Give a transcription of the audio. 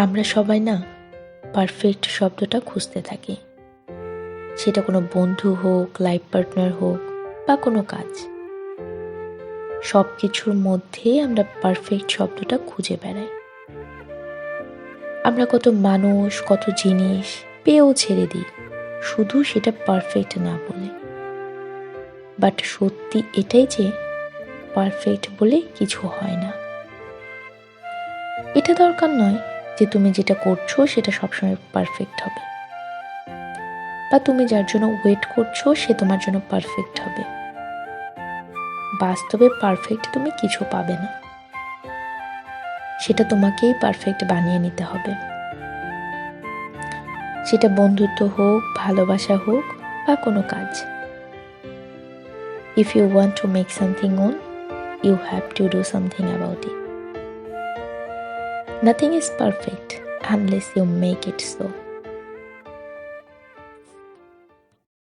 আমরা সবাই না পারফেক্ট শব্দটা খুঁজতে থাকি, সেটা কোনো বন্ধু হোক, লাইফ পার্টনার হোক বা কোনো কাজ। সব কিছুর মধ্যে আমরা পারফেক্ট শব্দটা খুঁজে বেড়াই। আমরা কত মানুষ, কত জিনিস পেয়েও ছেড়ে দিই, শুধু সেটা পারফেক্ট না বলে। বাট সত্যি এটাই যে পারফেক্ট বলে কিছু হয় না। এটা দরকার নয় যে তুমি যেটা করছো সেটা সবসময় পারফেক্ট হবে, বা তুমি যার জন্য ওয়েট করছো সে তোমার জন্য পারফেক্ট হবে। বাস্তবে পারফেক্ট তুমি কিছু পাবে না, সেটা তোমাকেই পারফেক্ট বানিয়ে নিতে হবে। সেটা বন্ধুত্ব হোক, ভালোবাসা হোক বা কোনো কাজ। If you want to make something own, you have to do something about it. Nothing is perfect unless you make it so.